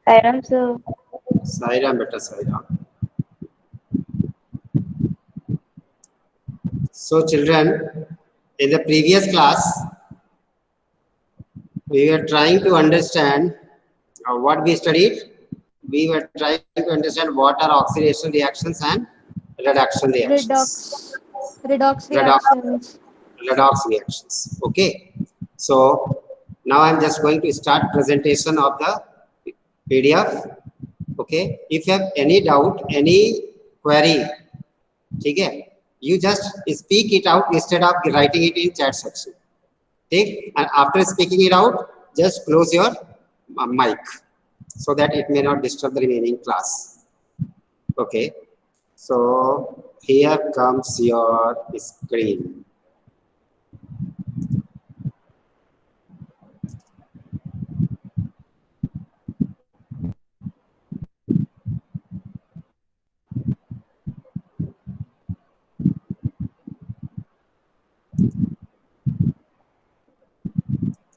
Sairam sir. Sairam, beta Sairam. So children, in the previous class, we were trying to understand what we studied. We were trying to understand what are oxidation reactions and reduction reactions. Redox Redox, reactions. redox reactions. Okay. So now I'm just going to start presentation of the PDF. Okay. If you have any doubt, any query, okay, you just speak it out instead of writing it in chat section. Okay. And after speaking it out, just close your mic so that it may not disturb the remaining class. Okay. So here comes your screen.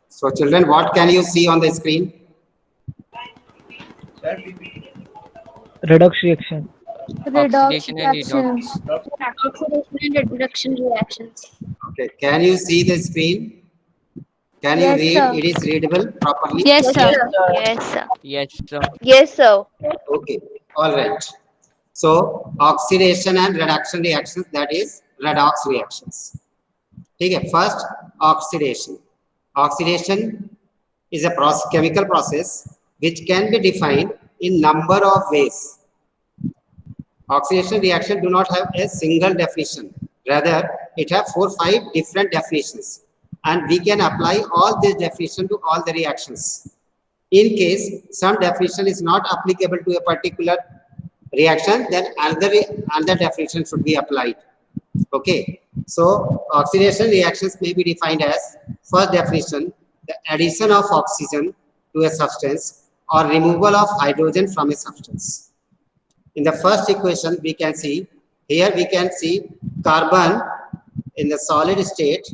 So children, what can you see on the screen? Redox reaction. Redox Oxidation and redox. reactions. Oxidation and reduction reactions. Okay, can you see the screen? Can you Yes, read? sir. It is readable properly? Yes, sir. Yes, sir. Yes, sir. Yes, sir. Okay, all right. So oxidation and reduction reactions, that is redox reactions. Okay, first oxidation. Oxidation is a chemical process which can be defined in number of ways. Oxidation reaction do not have a single definition. Rather, it have 4-5 different definitions. And we can apply all this definition to all the reactions. In case some definition is not applicable to a particular reaction, then another definition should be applied. Okay. So, oxidation reactions may be defined as, first definition, the addition of oxygen to a substance or removal of hydrogen from a substance. In the first equation, we can see, here we can see carbon in the solid state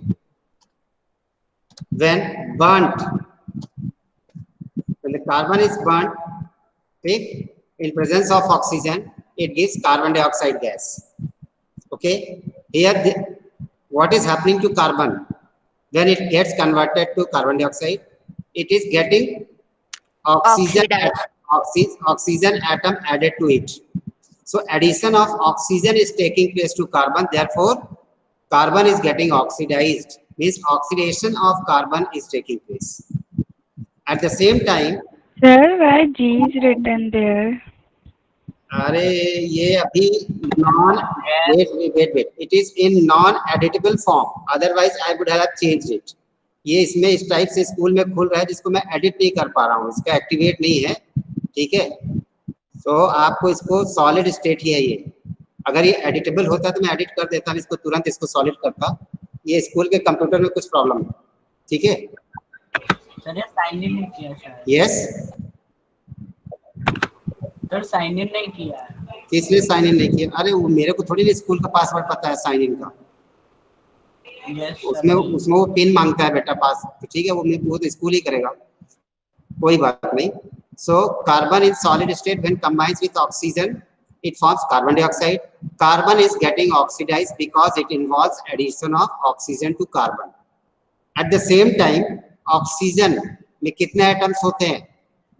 when burnt. When the carbon is burnt, okay, in presence of oxygen, it gives carbon dioxide gas. Okay, here what is happening to carbon? When it gets converted to carbon dioxide, it is getting oxygen, oxygen atom added to it. So addition of oxygen is taking place to carbon, therefore carbon is getting oxidized, means oxidation of carbon is taking place. At the same time, Sir, why G is written there? अरे ये अभी non wait it is in non editable form, otherwise I would have changed it. ये इसमें इस type से school में खुल रहा है जिसको मैं एडिट नहीं कर पा रहा हूँ, इसका एक्टिवेट नहीं है. ठीक है, तो आपको इसको सॉलिड स्टेट ही है ये. अगर ये एडिटेबल होता तो मैं एडिट कर देता, इसको तुरंत इसको सॉलिड करता. ये स्कूल के कंप्यूटर में कुछ प्रॉब्लम है. ठीक है सर, ये साइन इन नहीं किया शायद. यस सर, साइन इन नहीं किया. किसने साइन इन नहीं किया? अरे वो मेरे को थोड़ी नहीं स्कूल का पासवर्ड पता है साइन इन का. यस, उसमें वो पिन मांगता है बेटा पास, तो ठीक है वो तो स्कूल ही करेगा, कोई बात नहीं. So carbon in solid state when combines with oxygen it forms carbon dioxide. Carbon is getting oxidized because it involves addition of oxygen to carbon. At the same time, oxygen में कितने atoms होते हैं?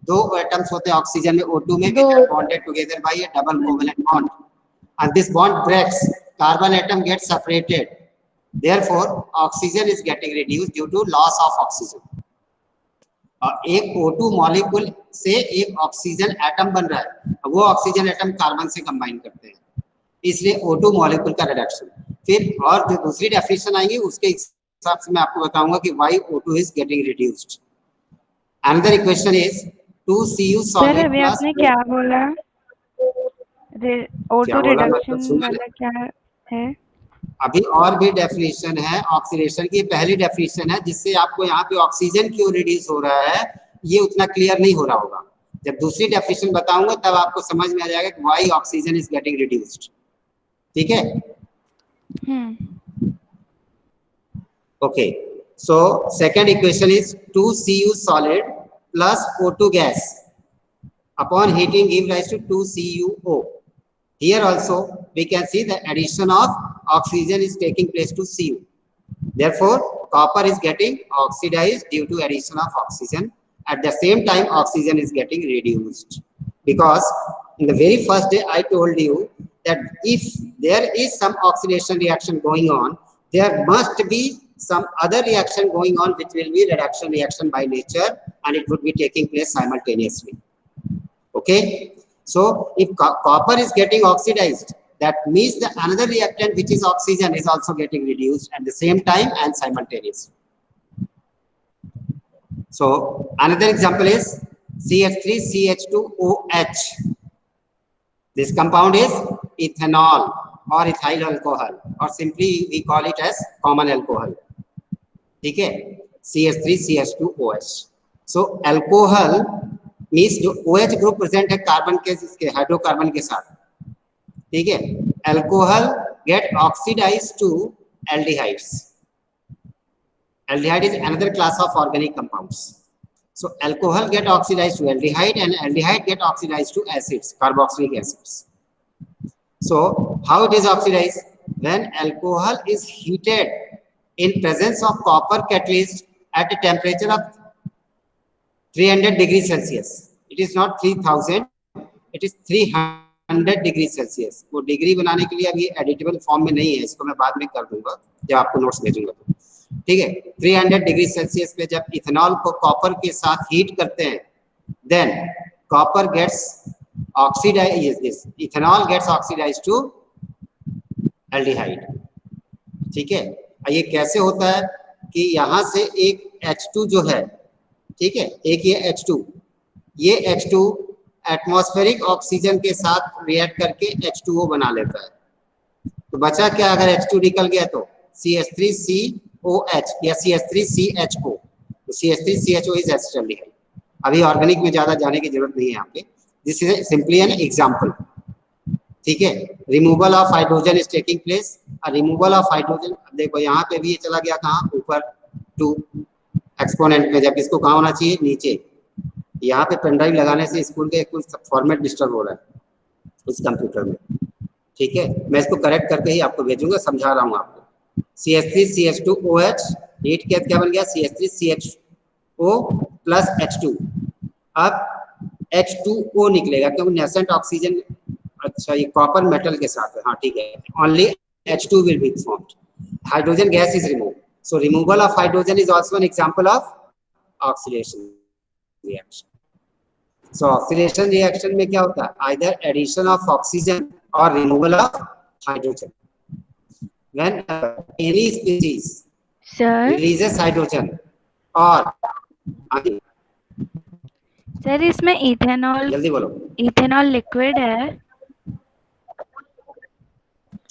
2 atoms होते हैं oxygen में, O2 में, which are bonded together by a double covalent bond. And this bond breaks, carbon atom gets separated. Therefore, oxygen is getting reduced due to loss of oxygen. और एक O2 molecule से एक oxygen atom बन रहा है, वो oxygen atom carbon से combine करते हैं, इसलिए O2 मॉलिक्यूल का रिडक्शन. फिर और जो दूसरी डेफिनेशन आएंगी उसके हिसाब से मैं आपको बताऊंगा कि why O2 is getting reduced. Another equation is 2Cu solid sir अभी plus आपने क्या बोला? O2 रिडक्शन वाला क्या है? अभी और भी डेफिनेशन है ऑक्सीडेशन की. पहली डेफिनेशन है जिससे आपको यहाँ पे ऑक्सीजन क्यों रिड्यूस हो रहा है ये उतना क्लियर नहीं हो रहा होगा. जब दूसरी डेफिनेशन बताऊंगा तब आपको समझ में आ जाएगा कि why oxygen is getting reduced. ठीक है, okay. So second equation is 2Cu solid plus O2 gas. Upon heating give rise to 2CuO. Here also we can see the addition of oxygen is taking place to Cu. Therefore, copper is getting oxidized due to addition of oxygen. At the same time, oxygen is getting reduced. Because in the very first day, I told you that if there is some oxidation reaction going on, there must be some other reaction going on which will be reduction reaction by nature, and it would be taking place simultaneously. Okay. So if copper is getting oxidized, that means the another reactant which is oxygen is also getting reduced at the same time and simultaneously. So another example is CH3CH2OH. This compound is ethanol or ethyl alcohol, or simply we call it as common alcohol. Okay, CH3CH2OH. So alcohol means जो OH group present है carbon के इसके hydrocarbon के साथ, ठीक है, alcohol get oxidised to aldehydes. Aldehyde is another class of organic compounds. So alcohol get oxidized to aldehyde and aldehyde get oxidized to acids, carboxylic acids. So how it is oxidized? When alcohol is heated in presence of copper catalyst at a temperature of 300 degrees Celsius. It is not 3000, it is 300 degrees Celsius. वो degree बनाने के लिए अब ये editable form में नहीं है, इसको मैं बाद में कर दूंगा जब आपको नोट्स भेजूंगा तो, ठीक है। 300 डिग्री सेल्सियस पे जब इथेनॉल को कॉपर के साथ हीट करते हैं, then copper gets oxidise, this ethanol gets oxidised to aldehyde, ठीक है। ये कैसे होता है कि यहाँ से एक H2 जो है, ठीक है, एक ये H2, ये H2 एटमॉस्फेरिक ऑक्सीजन के साथ रिएक्ट करके H2O बना लेता है। तो बचा क्या? अगर H2 निकल गया तो CH3COH या CH3CHO। तो CH3CHO इज एसिटाल्डिहाइड। अभी ऑर्गेनिक में ज्यादा जाने की जरूरत नहीं है यहाँ पे, this is simply an example, ठीक है। Removal of hydrogen is taking place. Removal of hydrogen, देखो यहाँ पे भी ये चला गया कहाँ? ऊपर टू एक्सपोनेंट में, जब इसको कहाँ होना चाहिए? नीचे। यहाँ पे पेन ड्राइव लगाने से स्कूल के कुछ फॉर्मेट डिस्टर्ब हो रहा है इस कंप्यूटर में, ठीक है। मैं इसको करेक्ट करके ही आपको भेजूंगा, समझा रहा हूँ आपको। CH3CH2OH हीट के क्या बन गया? CH3CHO plus H2। अब H2O निकलेगा क्योंकि नेसेंट ऑक्सीजन, अच्छा ये कॉपर मेटल के साथ है, हाँ ठीक है। Only H2 will be formed. Hydrogen gas is removed. So removal of hydrogen is also an example of oxidation reaction. So oxidation reaction में क्या होता है? Either addition of oxygen or removal of hydrogen. When any species releases hydrogen or sir इसमें ethanol, जल्दी बोलो। Ethanol liquid है,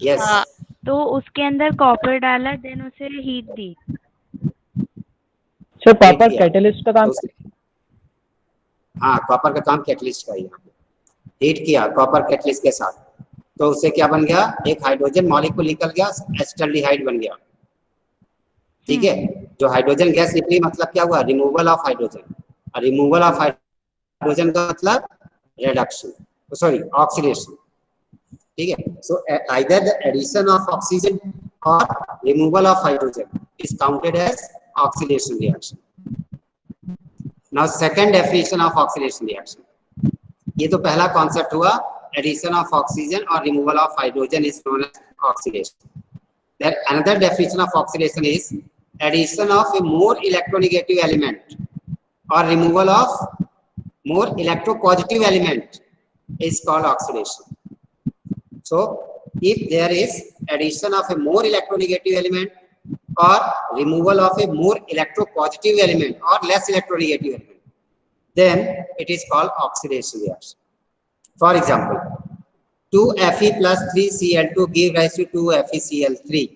yes, तो उसके अंदर कॉपर डाला, देन उसे हीट दी। सर कॉपर कैटलिस्ट का काम, हाँ कॉपर का काम कैटलिस्ट का ही, यहाँ पे हीट किया कॉपर कैटलिस्ट के साथ, तो उससे क्या बन गया? एक हाइड्रोजन मॉलिक्यूल निकल गया, एसिटाल्डिहाइड बन गया, ठीक है। जो हाइड्रोजन गैस निकली मतलब क्या हुआ? Removal of hydrogen. और रिमूवल ऑफ हाइड्रोजन का मतलब रिडक्शन, सॉरी ऑक्सीडेशन, ठीक है। So either the addition of oxygen और removal of hydrogen is counted as oxidation reaction. Now second definition of oxidation reaction, ये तो पहला कॉन्सेप्ट हुआ, एडिशन ऑफ ऑक्सीजन और removal of hydrogen is known as oxidation. Then another definition of oxidation is addition of a more electronegative element or removal of more electropositive element is called oxidation. So if there is addition of a more electronegative element or removal of a more electropositive element or less electronegative element, then it is called oxidation reaction. For example, 2Fe plus 3Cl2 give rise to 2FeCl3.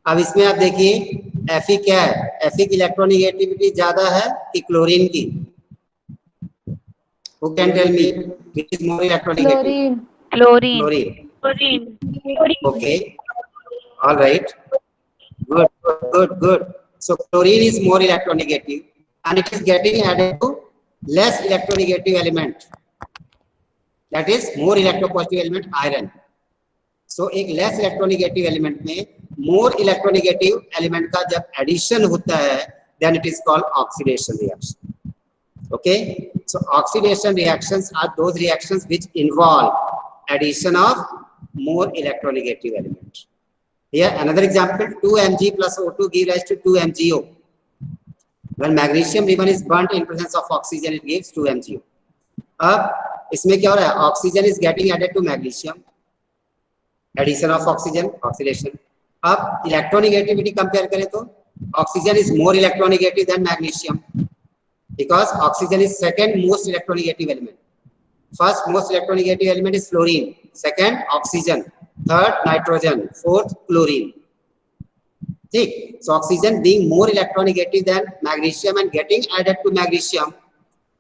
अब इसमें आप देखिए Fe क्या है? Fe की electronegativity ज्यादा है कि क्लोरीन की? Who can tell me which is more electronegative? Chlorine. Chlorine. Okay. All right. Good. So chlorine is more electronegative and it is getting added to less electronegative element that is more electropositive element iron. So एक less electronegative element में more electronegative element का जब addition होता है, then it is called oxidation reaction. Okay, so oxidation reactions are those reactions which involve addition of more electronegative element. Here another example, 2 Mg plus O2 give rise to 2 MgO. When magnesium ribbon is burnt in presence of oxygen, it gives 2 MgO. अब इसमें क्या हो रहा है, oxygen is getting added to magnesium, addition of oxygen, oxidation. अब electronegativity compare करें तो oxygen is more electronegative than magnesium because oxygen is second most electronegative element. First most electronegative element is fluorine, second oxygen, third nitrogen, fourth chlorine. ठीक, so oxygen being more electronegative than magnesium and getting added to magnesium,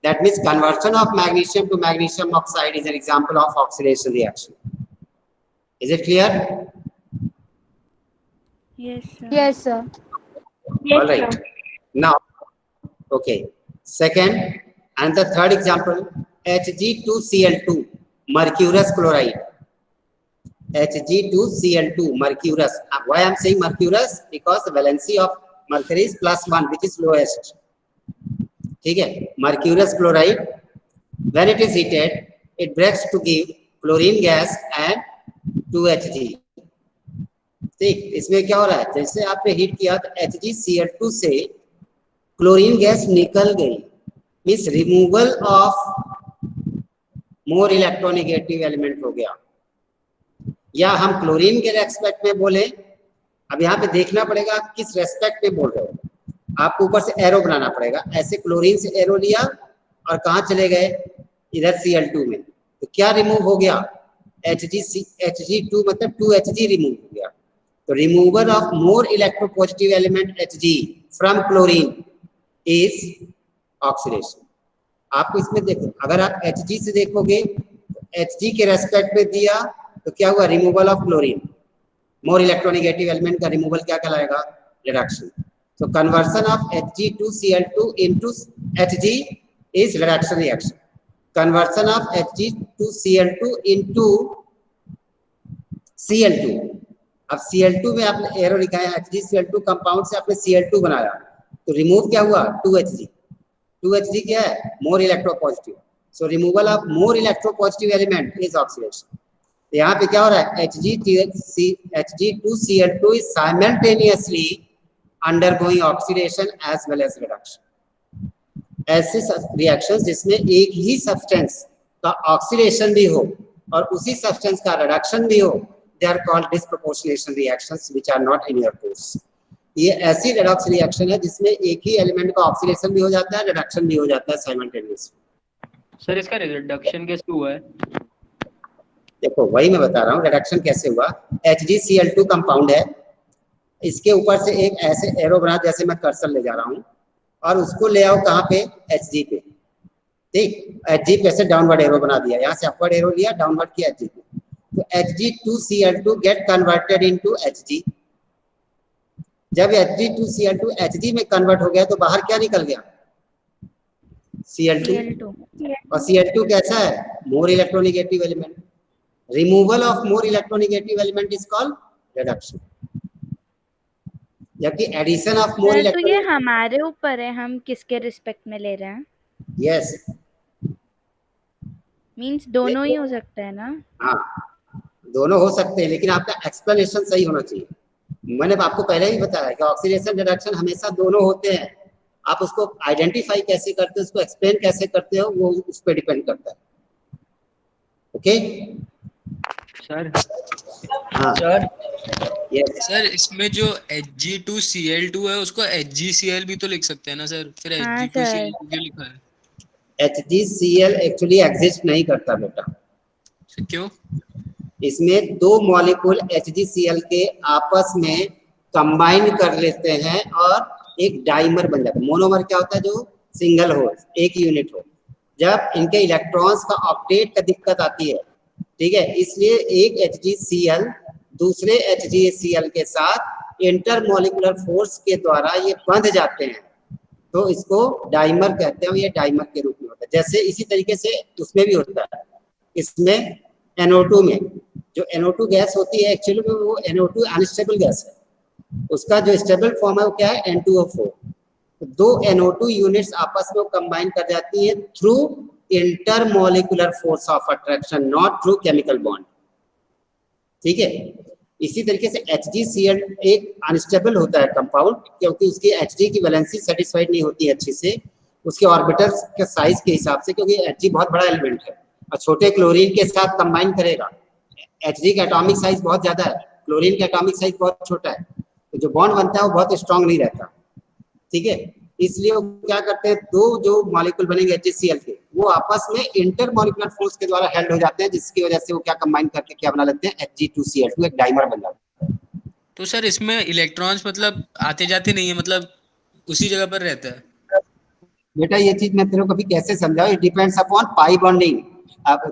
that means conversion of magnesium to magnesium oxide is an example of oxidation reaction. Is it clear? Yes, sir. Yes, sir. All right. Now, okay. Second and the third example, Hg2Cl2, mercurous chloride. Hg2Cl2, mercurous. Why I am saying mercurous? Because the valency of mercury is +1, which is lowest. ठीक है, mercurous chloride, when it is heated, it breaks to give chlorine gas and 2Hg. ठीक, इसमें क्या हो रहा है, जैसे आपने हीट किया तो HgCl2 से क्लोरीन गैस निकल गई, means removal of more electronegative element हो गया. या हम क्लोरीन के रेस्पेक्ट में बोले, अब यहाँ पे देखना पड़ेगा किस रेस्पेक्ट में बोल रहे हो. आपको ऊपर से एरो बनाना पड़ेगा, ऐसे क्लोरीन से एरो लिया और कहाँ चले गए, इधर Cl2 में, तो क्या रिमूव हो गया, Hg2 मतलब 2Hg रिमूव हो गया. तो removal of more electropositive element Hg from chlorine is oxidation. आपको इसमें देखो, अगर आप Hg से देखोगे तो Hg के रेस्पेक्ट में दिया तो क्या हुआ, removal of chlorine, more electronegative element का रिमूवल क्या कहलाएगा, reduction. So conversion of Hg2Cl2 into Hg is reduction reaction. Conversion of Hg2Cl2 into Cl2. अब Cl2 में आपने एरो लिखा है, HgCl2 कंपाउंड से आपने Cl2 बनाया, तो रिमूव क्या हुआ, 2Hg. 2Hg क्या है, more electropositive. So removal of more electropositive element is oxidation. यहाँ पे क्या हो रहा है, Hg2Cl2 is simultaneously undergoing oxidation as well as reduction. ऐसे रिएक्शंस जिसमें एक ही सब्सटेंस का ऑक्सीडेशन भी हो और उसी सब्सटेंस का रिडक्शन भी हो, they are called disproportionation reactions which are not in your course. ये ऐसी रिडक्स रिएक्शन है जिसमें एक ही एलिमेंट का ऑक्सीडेशन भी हो जाता है, रिडक्शन भी हो जाता है साइमल्टेनियसली. सर इसका रिडक्शन कैसे हुआ है? देखो वही मैं बता रहा हूँ, रिडक्शन कैसे हुआ. HgCl2 कंपाउंड है, इसके ऊपर से एक ऐसे एरो बना, जैसे मैं कर्सर ले जा रहा हूँ और उसको ले आओ कहाँ पे, Hg पे. ठीक, Hg पे से डाउनवर्ड एरो बना दिया, यहाँ से अपवर्ड एरो लिया, डाउनवर्ड किया Hg पे, तो Hg2Cl2 get converted into Hg. जब Hg2Cl2 Hg में कन्वर्ट हो गया तो बाहर क्या निकल गया, Cl2. और Cl2 कैसा है, मोर electronegative element. Removal of more electronegative element is called reduction. जबकि एडिशन ऑफ मोर तो ये हमारे ऊपर है, हम किसके रिस्पेक्ट में ले रहे हैं. यस, मींस दोनों ही हो सकता है ना. हाँ दोनों हो सकते हैं, लेकिन आपका एक्सप्लेनेशन सही होना चाहिए. मैंने आपको पहले ही बताया कि ऑक्सीडेशन रिडक्शन हमेशा दोनों होते हैं. आप उसको आइडेंटिफाई कैसे करते हो, उसको एक्सप्लेन कैसे करते हो, वो उस पर डिपेंड करता है. Okay sir. हाँ सर यस, सर इसमें जो Hg2Cl2 है उसको HgCl भी तो लिख सकते हैं ना सर, फिर हाँ, Hg2Cl2 क्यों लिखा है? HgCl एक्चुअली एग्जिस्ट नहीं करता बेटा. क्यों? इसमें दो मॉलिक्यूल HgCl के आपस में कंबाइन कर लेते हैं और एक डाइमर बन जाता है. मोनोमर क्या होता है, जो सिंगल हो, एक यूनिट हो. जब इनके इलेक्ट्रॉन्स का ऑक्टेट का दिक्कत आती है, ठीक है, इसलिए एक HgCl दूसरे HgCl के साथ इंटरमॉलिक्यूलर फोर्स के द्वारा ये बंध जाते हैं, तो इसको डाइमर कहते हैं. ये डाइमर के रूप में होता है. जैसे इसी तरीके से उसमें भी होता है, इसमें NO2 में जो NO2 गैस होती है एक्चुअली में वो NO2 अनस्टेबल गैस है, उसका जो स्टेबल फॉर्म है वो क्या है N2O4। दो NO2 यूनिट्स आपस में कंबाइन कर जाती है through intermolecular force of attraction, not through chemical bond. ठीक है, इसी तरीके से HgCl एक अनस्टेबल होता है कंपाउंड, क्योंकि उसकी Hg की वैलेंसी सेटिस्फाइड नहीं होती है अच्छे से उसके ऑर्बिटल्स के साइज के हिसाब से, क्योंकि Hg बहुत बड़ा एलिमेंट है और छोटे क्लोरीन के साथ कंबाइन करेगा। Hg का एटॉमिक साइज बहुत ज्यादा है, क्लोरीन का एटॉमिक साइज बहुत छोटा है, तो जो बॉन्ड बनता है वो बहुत स्ट्रांग नहीं रहता। ठीक है, इसलिए वो क्या करते हैं, दो जो मॉलिक्यूल बनेंगे HgCl के वो आपस में इंटरमॉलिक्यूलर फोर्स के द्वारा हेल्ड हो जाते हैं, जिसकी वजह से वो क्या कंबाइन करके क्या बना लेते हैं Hg2Cl2, एक डाइमर बन जाता है। तो सर इसमें इलेक्ट्रॉन्स मतलब आते जाते नहीं है, मतलब उसी जगह पर रहता है? बेटा ये चीज मैं तेरे को कभी कैसे समझाऊं, it depends upon pi bonding.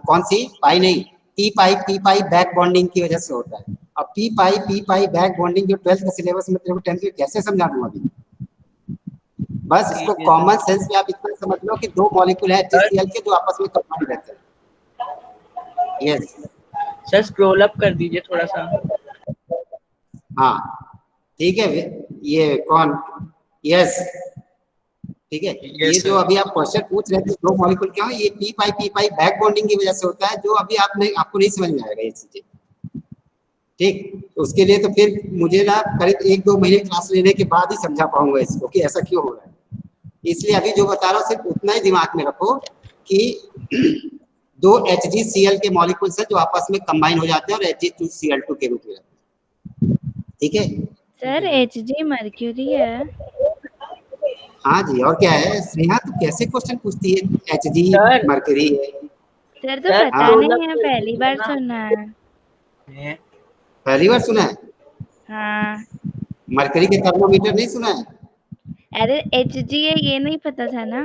कौन सी पाई नहीं, पी पाई बैक बॉन्डिंग की वजह से होता है। अब पी पाई बैक बॉन्डिंग जो 12th का सिलेबस में तेरे को 10th में कैसे समझा दूं अभी। बस इसको कॉमन सेंस में आप इतना समझ लो कि दो मॉलिक्यूल है HgCl के जो आपस में कंबाइन रहते हैं। यस सर स्क्रॉल अप कर दीजिए थोड़ा सा। हाँ ठीक है, ये कौन, यस ठीक है। ये जो अभी आप क्वेश्चन पूछ रहे थे दो मॉलिक्यूल क्या है, ये पी पाई बैक बॉन्डिंग की वजह से होता है, जो अभी आपको नहीं समझ में आएगा ये चीजें। ठीक, उसके लिए तो फिर मुझे ना करीब 1-2 महीने क्लास लेने के बाद ही समझा पाऊंगा इसको कि ऐसा क्यों हो रहा है। इसलिए अभी जो बता रहा हूँ सिर्फ उतना ही दिमाग में रखो कि दो HgCl के मॉलिक्यूल्स हैं जो आपस में कंबाइन हो जाते हैं और Hg2Cl2 के रूप में रहते हैं। ठीक है सर Hg मर्क्यूरी है। हाँ जी, और क्या है स्नेहा, तू कैसे क्वेश्चन पूछती है, Hg सर। मरकरी है। सर तो सर, पता हाँ। नहीं है, पहली बार सुना है। पहली बार सुना है? हाँ। मरकरी के थर्मोमीटर नहीं सुना है? अरे Hg है ये नहीं पता था ना।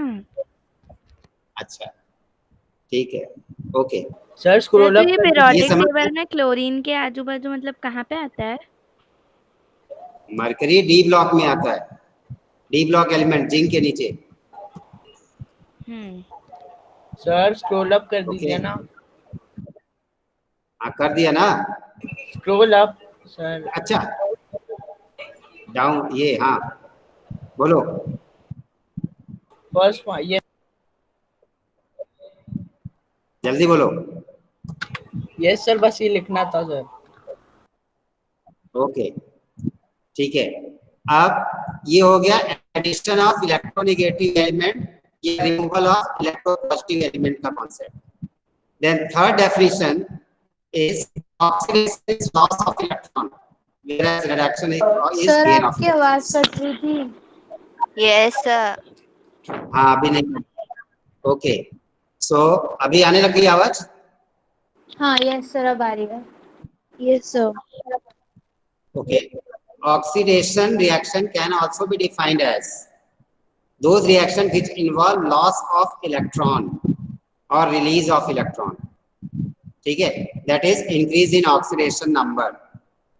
अच्छा ठीक है, ओके। सर सर स्क्रॉल तो अप ये कर दीजिए। पीरियोडिक समझ टेबल में क्लोरीन के आजू बाजू मतलब कहाँ पे आता है? मरकरी डी ब्लॉक में आता है, डी ब्लॉक एलिमेंट जिंक के नीचे। सर स्क्रॉल अप कर दीजिए ओके। ना। हाँ कर दिया ना। Scroll up sir. अच्छा डाउन, ये हाँ बोलो। फर्स्ट ये जल्दी बोलो। यस सर, बस ये लिखना था सर। ओके ठीक है, अब ये हो गया एडिशन ऑफ इलेक्ट्रोनेगेटिव एलिमेंट, ये रिमूवल ऑफ इलेक्ट्रोपॉजिटिव एलिमेंट का concept. Then third definition is oxidation is loss of electron, whereas reduction is sir gain of आपकी आवाज electrons। कट रही थी। Yes sir. हाँ अभी नहीं। ओके सो अभी आने लग गई आवाज? हाँ यस सर, अब आ रही है। Yes sir. Okay. Oxidation reaction can also be defined as those reactions which involve loss of electron or release of electron. ठीक है, that is increase in oxidation number.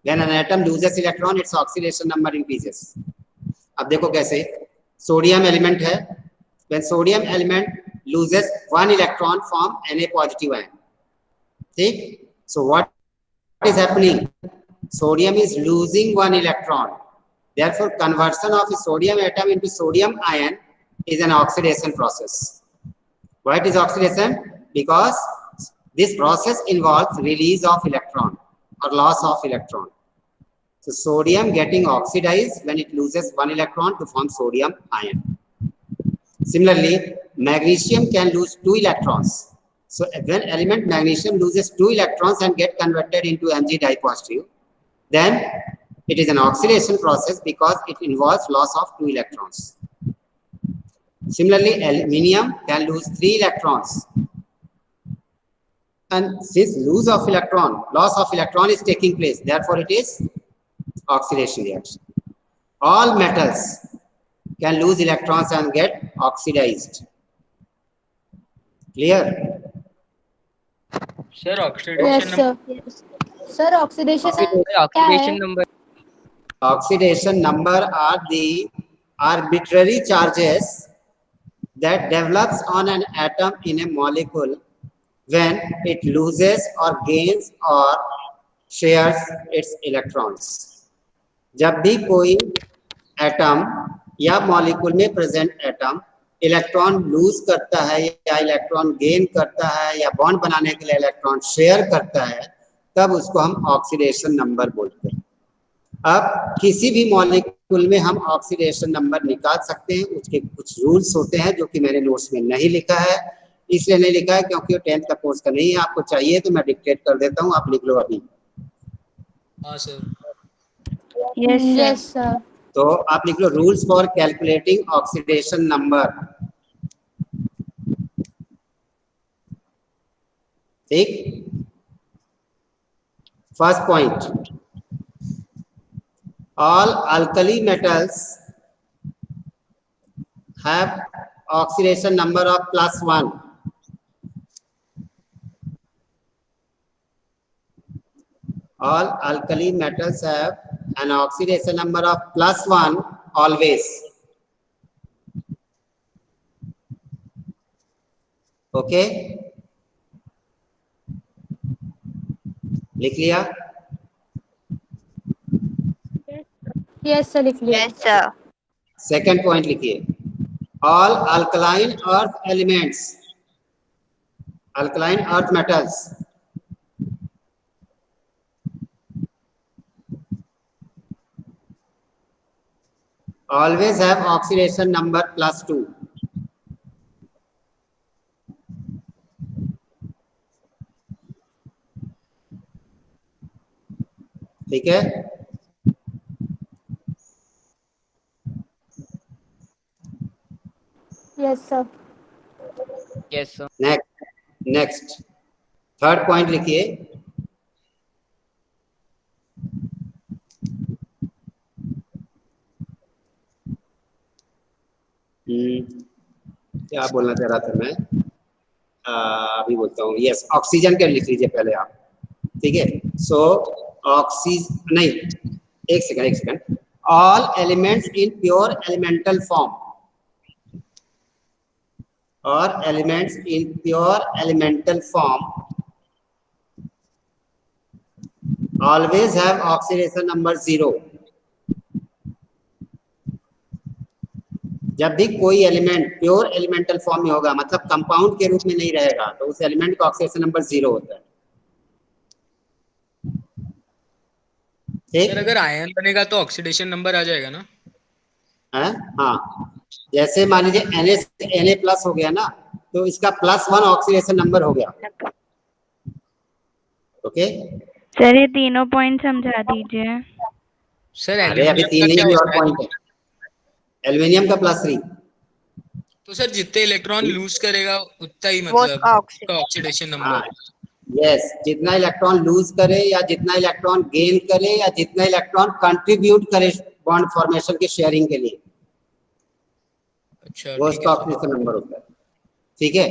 When an atom loses electron, its oxidation number increases. अब देखो कैसे, sodium element है, when sodium element loses one electron from Na positive ion. ठीक, so what is happening? Sodium is losing one electron. Therefore, conversion of a sodium atom into sodium ion is an oxidation process. Why it is oxidation? Because this process involves release of electron or loss of electron. So, sodium getting oxidized when it loses one electron to form sodium ion. Similarly, magnesium can lose 2 electrons. So, when element magnesium loses 2 electrons and get converted into Mg dipositive, then it is an oxidation process because it involves loss of 2 electrons. Similarly, aluminium can lose 3 electrons. And since loss of electron is taking place, therefore it is oxidation reaction. All metals can lose electrons and get oxidized. Clear? Sir yes oxidation sir. Sir oxidation क्या oxidation है? Number. Oxidation number are the arbitrary charges that develops on an atom in a molecule when it loses or gains or shares its electrons. जब भी कोई atom या molecule में present atom electron lose करता है या electron gain करता है या बॉन्ड बनाने के लिए इलेक्ट्रॉन शेयर करता है, तब उसको हम ऑक्सीडेशन नंबर बोलते हैं। अब किसी भी मॉलिक्यूल में हम ऑक्सीडेशन नंबर निकाल सकते हैं, उसके कुछ रूल्स होते हैं जो कि मैंने नोट्स में नहीं लिखा है, इसलिए नहीं लिखा है क्योंकि 10th का कोर्स का नहीं है। आपको चाहिए तो मैं डिक्टेट कर देता हूँ, आप लिख लो अभी। हाँ सर। Yes, sir. तो आप लिख लो rules for calculating oxidation number. ठीक, first point, all alkali metals have oxidation number of +1. All alkali metals have an oxidation number of +1 always. Okay, लिख लिया? Yes, sir. लिख लिया। Yes, sir. सेकेंड पॉइंट लिखिए, all alkaline earth elements, alkaline earth metals always have oxidation number +2. ठीक है, Yes, sir. Yes, sir. Next third point लिखिए, क्या बोलना चाह रहा था मैं, अभी बोलता हूँ। यस, ऑक्सीजन के लिख लीजिए पहले आप। ठीक है, सो ऑक्सीजन नहीं, एक second, all elements in pure elemental form or elements in pure elemental form always have oxidation number 0. जब भी कोई एलिमेंट प्योर एलिमेंटल फॉर्म में होगा, मतलब कंपाउंड के रूप में नहीं रहेगा, तो उस एलिमेंट का ऑक्सीडेशन नंबर 0 होता है। ठीक, सर अगर आयन बनेगा तो ऑक्सीडेशन नंबर आ जाएगा ना? है? हाँ, जैसे मान लीजिए Na+ हो गया ना, तो इसका +1 ऑक्सीडेशन नंबर हो गया। ओके सर ये तीनों पॉइंट समझा दीजिए। सर अरे अभी 3 नहीं, अभी और पॉइंट है, एल्युमिनियम का +3। तो सर जितने इलेक्ट्रॉन लूज करेगा उतना ही वो मतलब उसका उसका ऑक्सीडेशन हाँ, नंबर। यस, जितना इलेक्ट्रॉन लूज करे या जितना इलेक्ट्रॉन गेन करे या जितना इलेक्ट्रॉन कंट्रीब्यूट करे बॉन्ड फॉर्मेशन की शेयरिंग के लिए, अच्छा, वो ठीक उसका है। ऑक्सीडेशन नंबर होता है। ठीक है,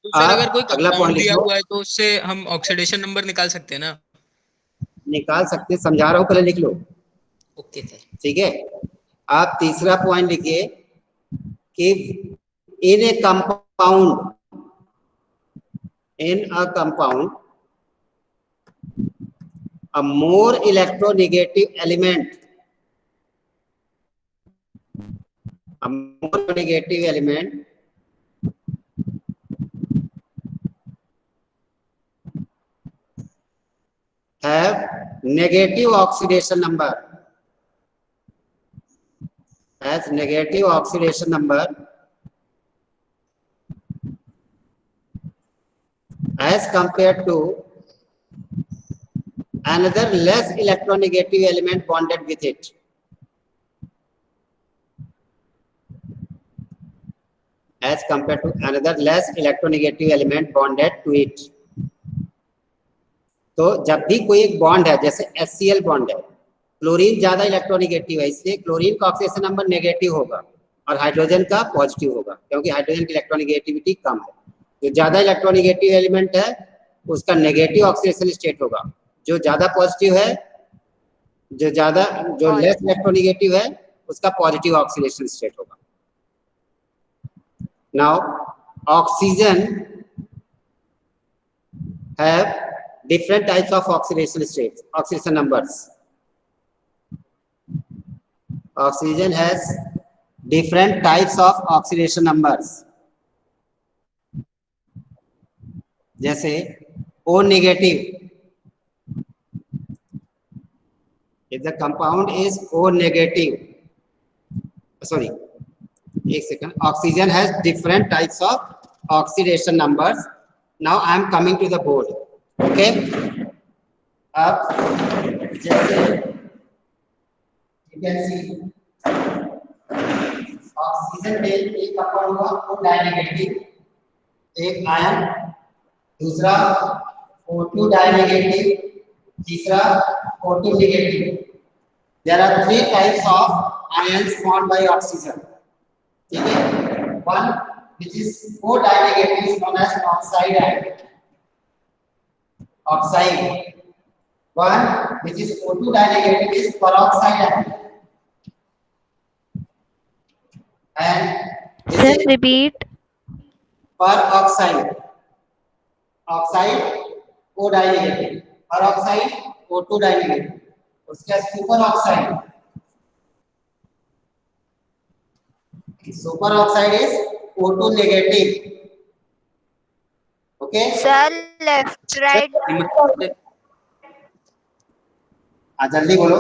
तो सर अगर कोई अगला कंपाउंड पॉइंट दिया लिखो। हुआ है तो उससे हम ऑक्सीडेशन नंबर निकाल सकते हैं ना? निकाल सकते, समझा रहा हूँ, पहले लिख लो। Okay sir. ठीक ठीक है, आप तीसरा पॉइंट लिखिए कि in a compound, in a compound a more electronegative element, a more negative element have negative oxidation number, has negative oxidation number as compared to another less electronegative element bonded with it. As compared to another less electronegative element bonded to it. तो जब भी कोई एक bond है, जैसे HCl bond है, chlorine ज्यादा electronegative है, इसलिए क्लोरीन का ऑक्सीडेशन नंबर नेगेटिव होगा और हाइड्रोजन का पॉजिटिव होगा, क्योंकि हाइड्रोजन की इलेक्ट्रोनेगेटिविटी कम है। जो ज्यादा इलेक्ट्रोनेगेटिव एलिमेंट है उसका नेगेटिव ऑक्सीडेशन स्टेट होगा, जो ज्यादा पॉजिटिव है, जो लेस इलेक्ट्रोनेगेटिव है उसका पॉजिटिव ऑक्सीडेशन स्टेट होगा। Now oxygen have different types of oxidation states, oxidation numbers. Oxygen has different types of oxidation numbers. जैसे O negative, if the compound is O negative, sorry, एक second, oxygen has different types of oxidation numbers. Now I am coming to the board. Okay, अब जैसे you can see oxygen में एक compound हुआ O डाइनेगेटिव, एक ion, दूसरा O2 डाइनेगेटिव, तीसरा O2 negative. There are 3 types of ions formed by oxygen. ठीक है, one which is O dinegative is known as oxide ion. Oxide. One which is O2 dinegative is peroxide ion. And Sir, repeat. peroxide. Oxide O dinegative. Peroxide O2 dinegative. उसके बाद superoxide. Superoxide is O2 negative. Okay. Sir, left, right. जल्दी बोलो.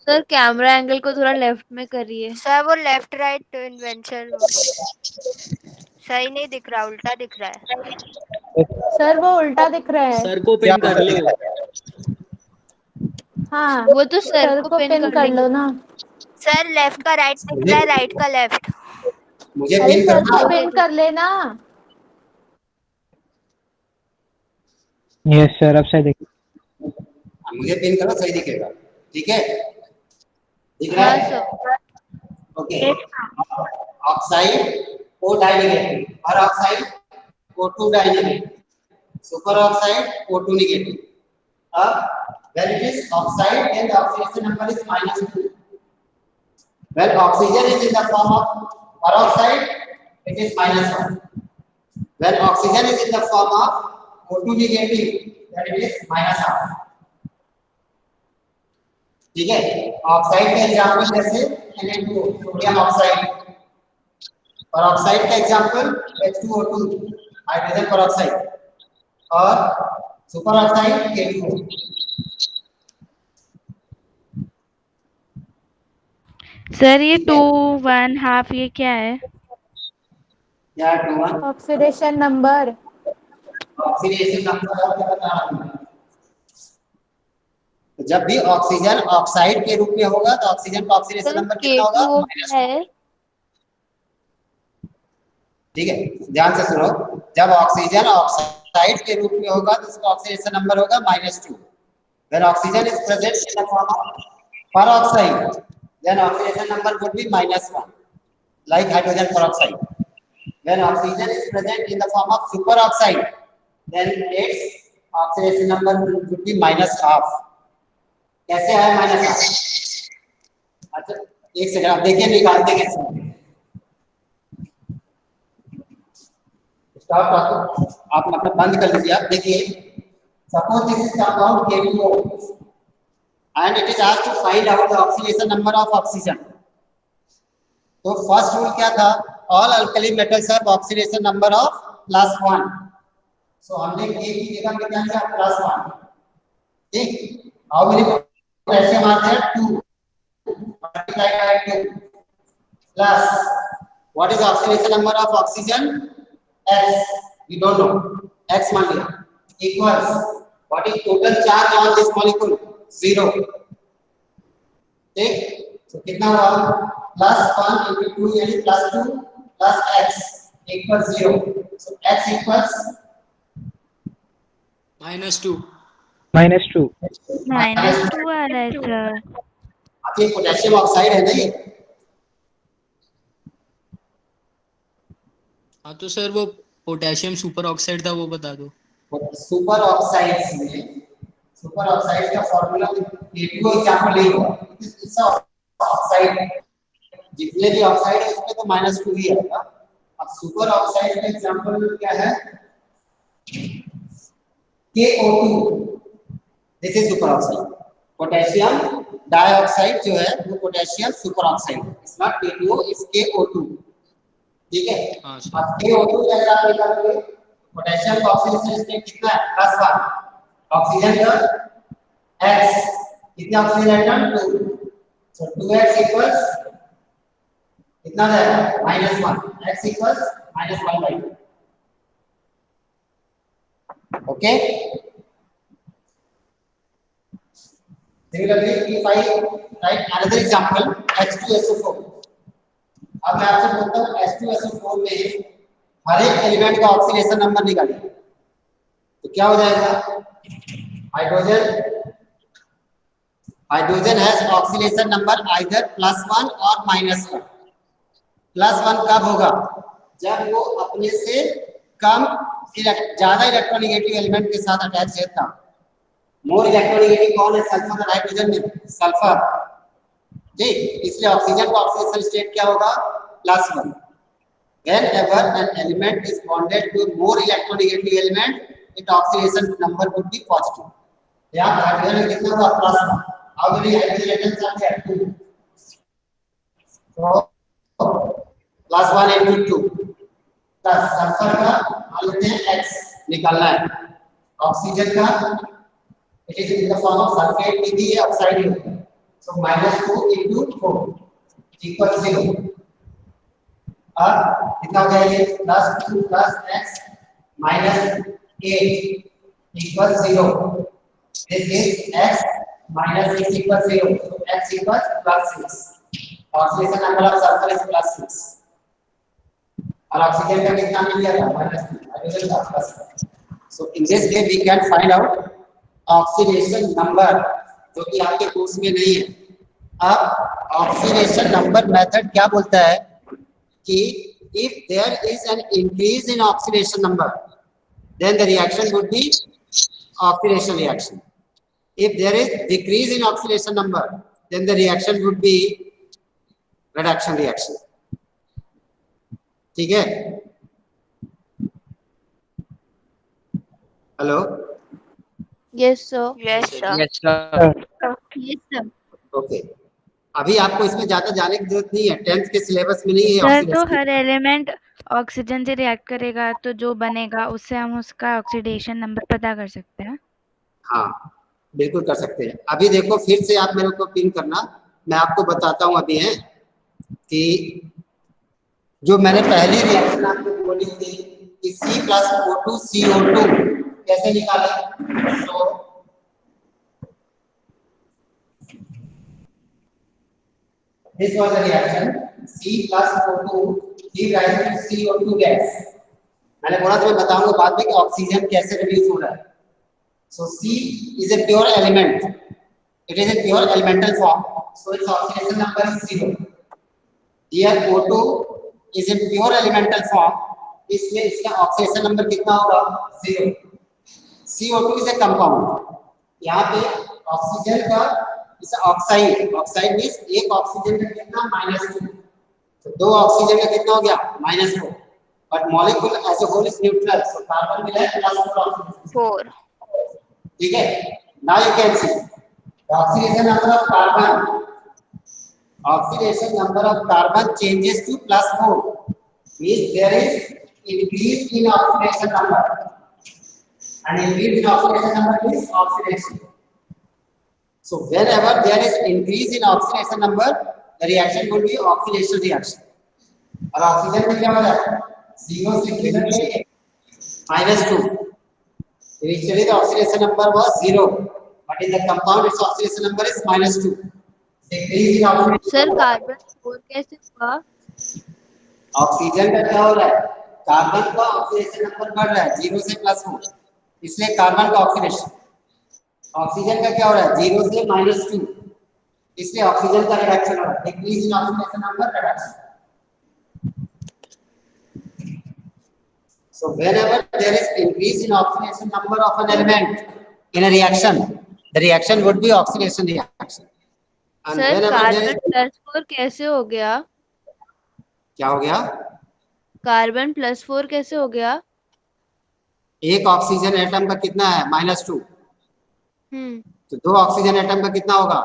Sir camera angle को थोड़ा left में करिए. Sir वो left right invention सही नहीं दिख रहा, उल्टा दिख रहा है. सर वो उल्टा दिख रहा है. सर को पिन कर लो. हाँ वो तो सर को पिन कर लो ना. सर लेफ्ट का राइट दिख रहा है, राइट का लेफ्ट. मुझे अरे पिन सर कर को पिन कर लेना. यस सर, अब सही देखिए. मुझे पिन करो, सही दिखेगा. ठीक है, दिख रहा है. Okay. Oxide O dinegative, peroxide O2 dinegative, superoxide O2 negative. अब when it is oxide, then the oxidation number is -2. When oxygen is in the form of peroxide, it is -1. When oxygen is in the form of O2 negative, then it is -half. ठीक है. Oxide के example जैसे Na2 sodium oxide, peroxide का example H2O2 hydrogen peroxide, और super oxide K2O. Sir ये 2 1/2 ये क्या है? क्या 2 ऑक्सीडेशन नंबर. ऑक्सीडेशन नंबर क्या बता रहा हूं. जब भी ऑक्सीजन ऑक्साइड के रूप में होगा तो ऑक्सीजन का ऑक्सीडेशन नंबर कितना होगा? है. ठीक है, ध्यान से सुनो. जब ऑक्सीजन ऑक्साइड के रूप में होगा तो उसका ऑक्सीडेशन नंबर होगा -2. When oxygen is present in the form of peroxide, then oxidation number would be -1, like hydrogen peroxide. When oxygen is present in the form of superoxide, then its oxidation number would be -half. कैसे है -half? अच्छा एक second, आप देखिए निकालते कैसे. Stop talking, आप मतलब बंद कर लीजिए. आप देखिए, suppose this is compound K2O and it is asked to find out the oxidation number of oxygen. तो फर्स्ट रूल क्या था? all alkali metals have oxidation number of +1. so हमने K की जगह कितना लिया? +1. ठीक. how many potassium are there? 2 multiplied by 2 plus what is oxidation number of oxygen? X. we don't know. X मान लिया equals what is total charge on this molecule? 0. ठीक. तो कितना हुआ? +1 into 2 यानी +2 plus x equals 0. so x equals -2. -2. -2 आ रहा है sir. अब ये पोटेशियम ऑक्साइड है ना ये. हाँ तो सर वो पोटेशियम सुपर ऑक्साइड था, वो बता दो. सुपर ऑक्साइड्स में सुपर ऑक्साइड का फार्मूला K2O एग्जांपल ले लो. इस ऑक्साइड जितने भी ऑक्साइड है उसमें तो -2 ही आएगा. अब सुपर ऑक्साइड का एग्जांपल क्या है? KO2, this is super oxide. Potassium dioxide जो है वो पोटेशियम सुपर ऑक्साइड है, it's not K2O, it's KO2। ठीक है, हाँ अब KO2 अगर आप निकालोगे पोटेशियम का ऑक्सीडेशन स्टेट कितना है +1, ऑक्सीजन का X कितना oxygen atom 2, so 2x equals कितना जाएगा -1, x equals -1/2। Okay, similarly if I write another example H2SO4, अब मैं आपसे बोलता हूँ H2SO4 में हर एक एलिमेंट का ऑक्सीडेशन नंबर निकालिए, तो क्या हो जाएगा? Hydrogen has oxidation number either +1 और -1। +1 कब होगा? जब वो अपने से कम ज्यादा इलेक्ट्रोनेगेटिव एलिमेंट के साथ अटैच रहता। मोर इलेक्ट्रोनेगेटिव कौन है? सल्फर और हाइड्रोजन में सल्फर। ठीक, इसलिए ऑक्सीजन का ऑक्सीडेशन स्टेट क्या होगा? +1। Whenever an element is bonded to a more electronegative element, its oxidation number would be positive. यहाँ हाइड्रोजन में कितना होगा? +1। How many hydrogen atoms are there? 2. So +1 into 2 plus sulphur का मान लेते हैं X निकालना है, ऑक्सीजन का it is in the form of sulfate में भी ये ऑक्साइड ही होता है, so -2 into 4 equals 0। अब कितना हो जाएगा? +2 plus X -8 equals 0। This is X minus 6 equals 0, so X equals +6। Oxidation number of sulphur is +6 और ऑक्सीजन का कितना मिल गया था? -2, हाइड्रोजन का +1। So in this way we can find out oxidation number, जो कि आपके कोर्स में नहीं है। अब ऑक्सीडेशन नंबर मेथड क्या बोलता है कि if there is an increase in oxidation number, then the reaction would be oxidation reaction. If there is decrease in oxidation number, then the reaction would be reduction reaction. ठीक है? Hello, Yes, sir. Yes, sir. Yes, sir. Yes, sir. Okay. अभी आपको इसमें ज्यादा जाने की जरूरत नहीं है, 10th के सिलेबस में नहीं है सर तो ऑक्सीडेशन। हर एलिमेंट ऑक्सीजन से रिएक्ट करेगा तो जो बनेगा उससे हम उसका ऑक्सीडेशन नंबर पता कर सकते हैं। हाँ बिल्कुल कर सकते हैं। अभी देखो फिर से आप मेरे को पिन करना, मैं आपको बताता हूँ अभी है कि जो मैंने पहली रिएक्शन आपको बोली थी कि C+O2CO2 कैसे निकाले। तो this was a reaction C+O2 give rise to CO2 gas। मैंने बोला तो मैं बताऊंगा बाद में कि ऑक्सीजन कैसे रिलीज हो रहा है। So C is a pure element, it is a pure elemental form, so its oxidation number is 0। Here O2 is a pure elemental form, इसलिए इसका ऑक्सीडेशन नंबर कितना होगा? 0। CO2 is a compound, यहाँ पे oxygen का इस oxide means एक oxygen का कितना -2, तो दो ऑक्सीजन का कितना हो गया? -4, but molecule as a whole is neutral, so carbon मिला है +4 ऑक्सीजन। 4। ठीक है, now you can see the oxidation number of carbon, oxidation number of carbon changes to +4 means there is increase in oxidation number, and increase in oxidation number is oxidation. So whenever there is increase in oxidation number, the reaction will be oxidation reaction। और oxygen में क्या हो रहा है? 0 से किधर ले? -2। Initially the oxidation number was 0, but in the compound its oxidation number is -2। Decrease in oxidation। Sir, carbon 4 कैसे हुआ? ऑक्सीजन का क्या हो रहा है? कार्बन का ऑक्सीडेशन नंबर बढ़ रहा है 0 से +4, इसलिए कार्बन का ऑक्सीडेशन। ऑक्सीजन का क्या हो रहा है? 0 से -2, इसलिए ऑक्सीजन का रिडक्शन हो रहा है। Decrease in oxidation number, reduction. So whenever there is increase in oxidation number of an element in a reaction, the reaction would be oxidation reaction. And Sir, whenever there carbon is +4 कैसे हो गया? क्या हो गया? Carbon +4 कैसे हो गया? एक ऑक्सीजन एटम का कितना है -2, हम्म तो 2 ऑक्सीजन एटम का कितना होगा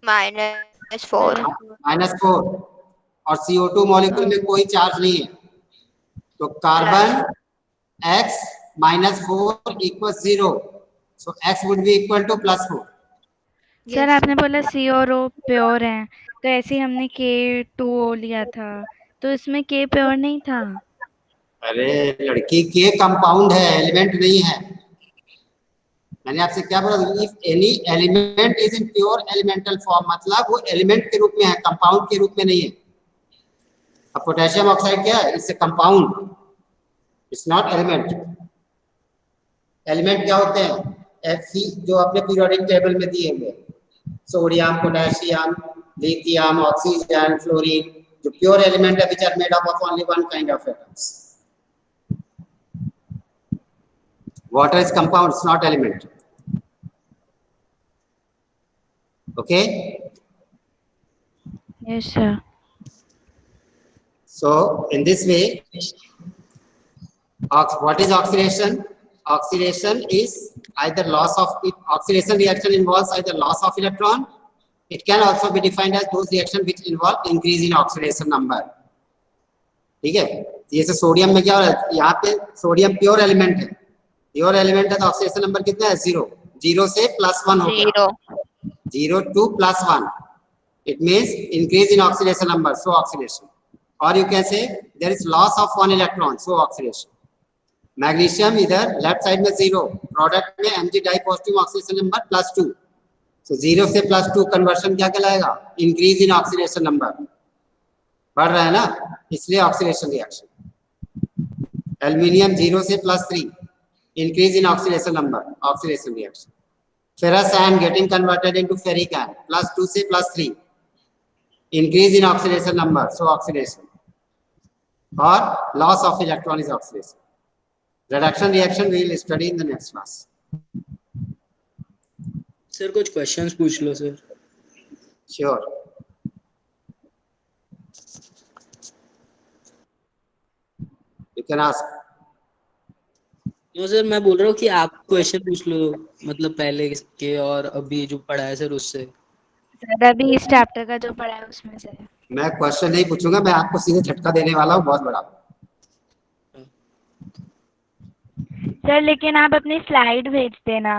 -4 -4, और CO2 मॉलिक्यूल में कोई चार्ज नहीं है, तो carbon X -4 = 0, so X would be equal to +4. Sir आपने बोला C और O प्योर हैं, तो ऐसे ही हमने K2O लिया था, तो इसमें K प्योर नहीं था। अरे लड़की, के कंपाउंड है, एलिमेंट नहीं है। मैंने आपसे क्या बोला, if any element is in pure elemental form, मतलब वो एलिमेंट के रूप में है, कंपाउंड के रूप में नहीं है। अब पोटेशियम ऑक्साइड क्या है, इससे compound, it's not element. Element क्या होते हैं, Fe जो अपने पीरियोडिक टेबल में दिए हुए, sodium, potassium, lithium, oxygen, fluorine, जो प्योर एलिमेंट है which are made up of only one kind of atoms. Water is compound, it's not element. Okay? Yes, sir. So, in this way, what is oxidation? Oxidation is either loss of, oxidation reaction involves either loss of electron. It can also be defined as those reactions which involve increase in oxidation number. ठीक है, जैसे sodium में क्या हो रहा है, यहाँ पे सोडियम प्योर एलिमेंट है, प्योर एलिमेंट है, तो ऑक्सीडेशन नंबर कितना है, 0, 0 से +1 हो गया, 0 to +1, it means increase in oxidation number, so oxidation. Or you can say there is loss of 1 electron, so oxidation. Magnesium इधर लेफ्ट साइड में 0, प्रोडक्ट में Mg di positive oxidation number +2, so 0 से +2 conversion क्या कहलाएगा, increase in oxidation number, बढ़ रहा है ना, इसलिए ऑक्सीडेशन रिएक्शन। एल्यूमिनियम 0 से +3, increase in oxidation number, oxidation reaction. Ferrous ion getting converted into ferric ion, +2 से +3, increase in oxidation number, so oxidation. Or loss of electron is oxidation. Reduction reaction we will study in the next class. Sir कुछ questions पूछ लो sir. Sure. You can ask. No sir, मैं बोल रहा हूँ कि आप क्वेश्चन पूछ लो, मतलब पहले के और अभी जो पढ़ा है सर उससे। सर अभी इस चैप्टर का जो पढ़ा है उसमें से। मैं क्वेश्चन नहीं पूछूंगा, मैं आपको सीधे झटका देने वाला हूँ बहुत बड़ा। सर लेकिन आप अपनी स्लाइड भेज देना।